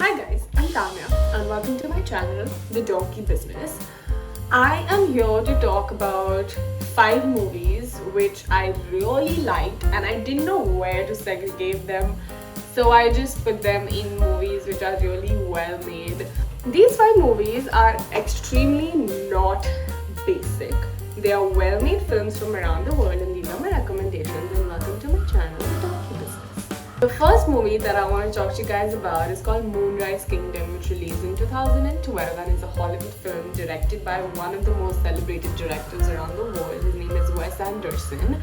Hi guys, I'm Taniyaa and welcome to my channel, The Donkey Business. I am here to talk about 5 movies which I really liked and I didn't know where to segregate them. So I just put them in movies which are really well made. These 5 movies are extremely not basic. They are well made films from around the world and these are my recommendations and welcome to my channel, The Donkey Business. The first movie that I want to talk to you guys about is called Moonrise Kingdom, which released in 2012 and is a Hollywood film directed by one of the most celebrated directors around the world. His name is Wes Anderson.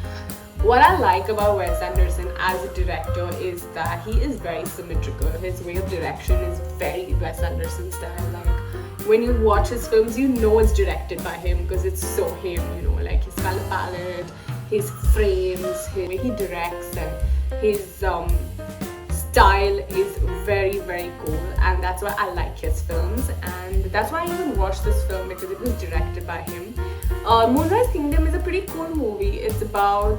What I like about Wes Anderson as a director is that he is very symmetrical. His way of direction is very Wes Anderson style. Like when you watch his films, you know it's directed by him because it's so him, you know, like his color palette, his frames, his way he directs, and his style is very cool, and that's why I like his films, and that's why I even watched this film because it was directed by him. Moonrise Kingdom is a pretty cool movie. It's about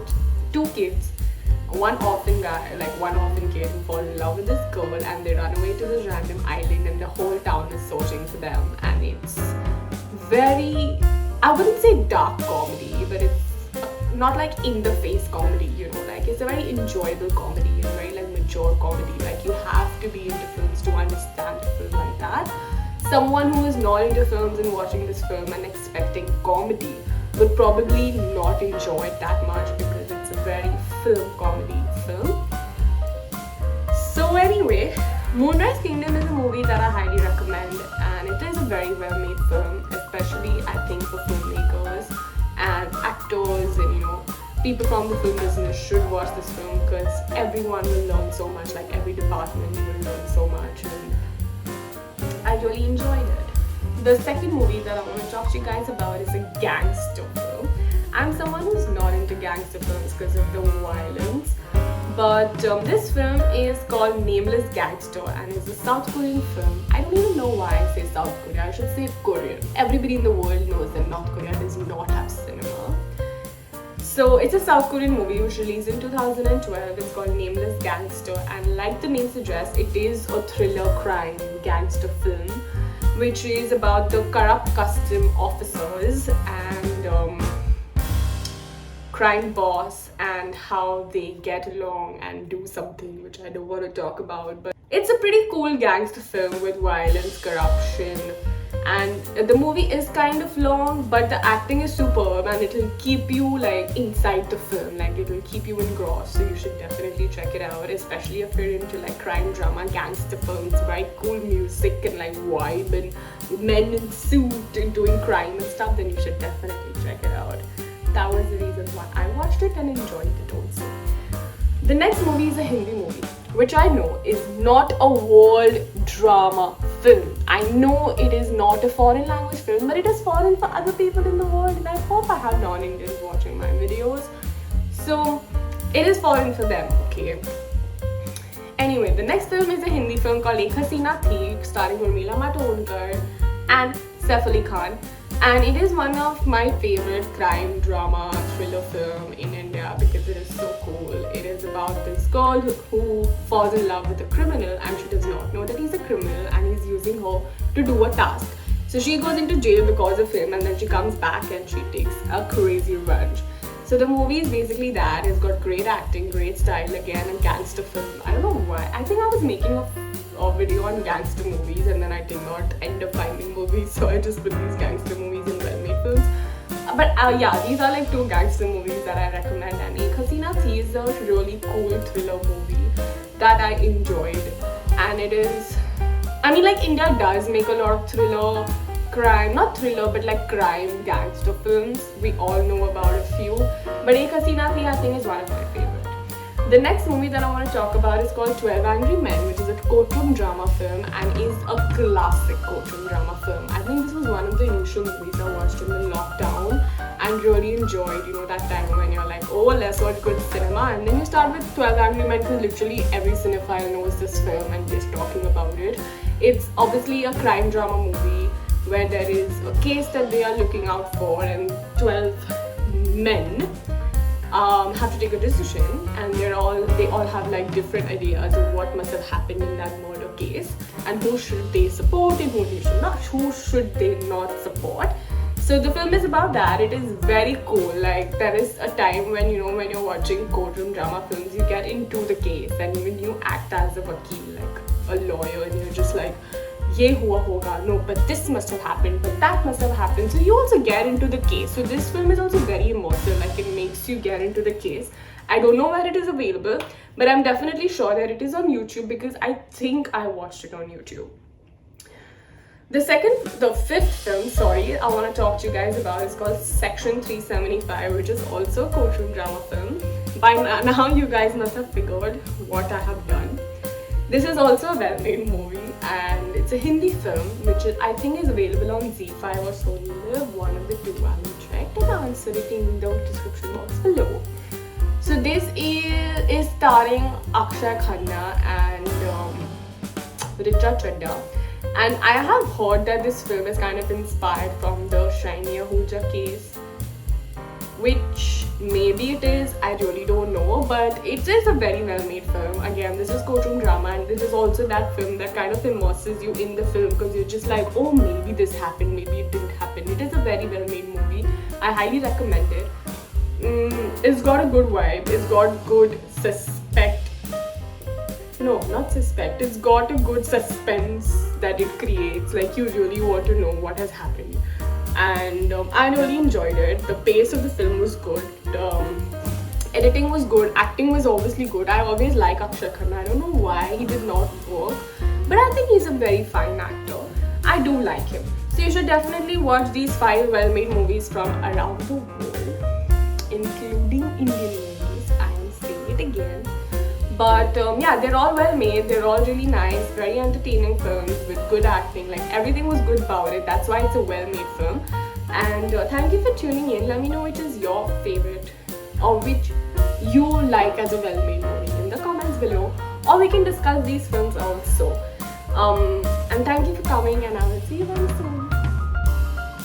2 kids, one orphan kid who falls in love with this girl and they run away to this random island and the whole town is searching for them, and it's very, I wouldn't say dark comedy, but it's not like in the face comedy, you know, like it's a very enjoyable comedy, you know, very like mature comedy. Like you have to be into films to understand a film like that. Someone who is not into films and watching this film and expecting comedy would probably not enjoy it that much because it's a very film comedy film. So anyway, Moonrise Kingdom is a movie that I highly recommend, and it is a very well made film, especially I think for filmmakers and actors and, you know, people from the film business should watch this film because everyone will learn so much, like every department will learn so much, and I really enjoyed it. The second movie that I want to talk to you guys about is a gangster film. I'm someone who's not into gangster films because of the violence, but this film is called Nameless Gangster and it's a South Korean film. I don't even know why I say South Korea, I should say Korean. Everybody in the world knows that North Korea does not have cinema. So it's a South Korean movie which released in 2012. It's called Nameless Gangster, and like the name suggests, it is a thriller crime gangster film which is about the corrupt custom officers and crime boss and how they get along and do something which I don't want to talk about, but it's a pretty cool gangster film with violence, corruption, and the movie is kind of long but the acting is superb and it will keep you like inside the film, like it will keep you engrossed, so you should definitely check it out, especially if you're into like crime drama gangster films, very cool music and like vibe and men in suit and doing crime and stuff, then you should definitely check it out. That was the reason why I watched it and enjoyed it also. The next movie is a Hindi movie, which I know is not a world drama film. I know it is not a foreign language film, but it is foreign for other people in the world, and I hope I have non-Indians watching my videos. So it is foreign for them, okay? Anyway, the next film is a Hindi film called Ek Haseena Thi, starring Urmila Matondkar and Saif Ali Khan. And it is one of my favorite crime drama thriller film in India because it is so cool. It is about this girl who falls in love with a criminal and she does not know that he's a criminal and he's using her to do a task. So she goes into jail because of him and then she comes back and she takes a crazy revenge. So the movie is basically that. It's got great acting, great style, again a gangster film. I don't know why. I think I was making a video on gangster movies and then I did not end up finding movies, so I just put these gangster movies in well-made films. But yeah, these are like 2 gangster movies that I recommend, and Ek Haseena Thi is a really cool thriller movie that I enjoyed, and it is, I mean, like India does make a lot of thriller, crime, not thriller but like crime gangster films. We all know about a few, but Ek Haseena Thi I think is one of my favorite. The next movie that I want to talk about is called 12 Angry Men, which is a courtroom drama film and is a classic courtroom drama film. I think this was one of the initial movies I watched in the lockdown and really enjoyed, you know, that time when you're like, oh, let's watch good cinema, and then you start with 12 Angry Men because literally every cinephile knows this film and is talking about it. It's obviously a crime drama movie where there is a case that they are looking out for and 12 men have to take a decision, and they all have like different ideas of what must have happened in that murder case, and who should they support and who should they not support. So the film is about that. It is very cool. Like, there is a time when, you know, when you're watching courtroom drama films, you get into the case and even you act as a vakil, like a lawyer, and you're just like, ye hua hoga, no, but this must have happened, but that must have happened. So you also get into the case. So this film is also very immersive. Like, it makes you get into the case. I don't know where it is available, but I'm definitely sure that it is on YouTube, because I think I watched it on YouTube. The fifth film, I want to talk to you guys about is called Section 375, which is also a courtroom drama film. By now, you guys must have figured what I have done. This is also a well-made movie, and it's a Hindi film, which I think is available on Z5 or Sony Live, one of the two. I will check the answer it in the description box below. So this is starring Akshay Khanna and Richa Chadda. And I have heard that this film is kind of inspired from the Shiny Ahuja case, which maybe it is, I really don't know, but it is a very well made film. Again, this is courtroom drama, and this is also that film that kind of immerses you in the film, because you're just like, oh, maybe this happened, maybe it didn't happen. It is a very well made movie. I highly recommend it. It's got a good vibe, it's got good it's got a good suspense that it creates. Like, you really want to know what has happened, and I really enjoyed it. The pace of the film was good, editing was good, acting was obviously good. I always like Akshay Khanna. I don't know why he did not work, but I think he's a very fine actor. I do like him. So you should definitely watch these 5 well-made movies from around the world, including Indian movies. I am saying it again. But yeah, they're all well made, they're all really nice, very entertaining films with good acting. Like, everything was good about it. That's why it's a well made film. And thank you for tuning in. Let me know which is your favorite, or which you like as a well made movie in the comments below, or we can discuss these films also. And thank you for coming, and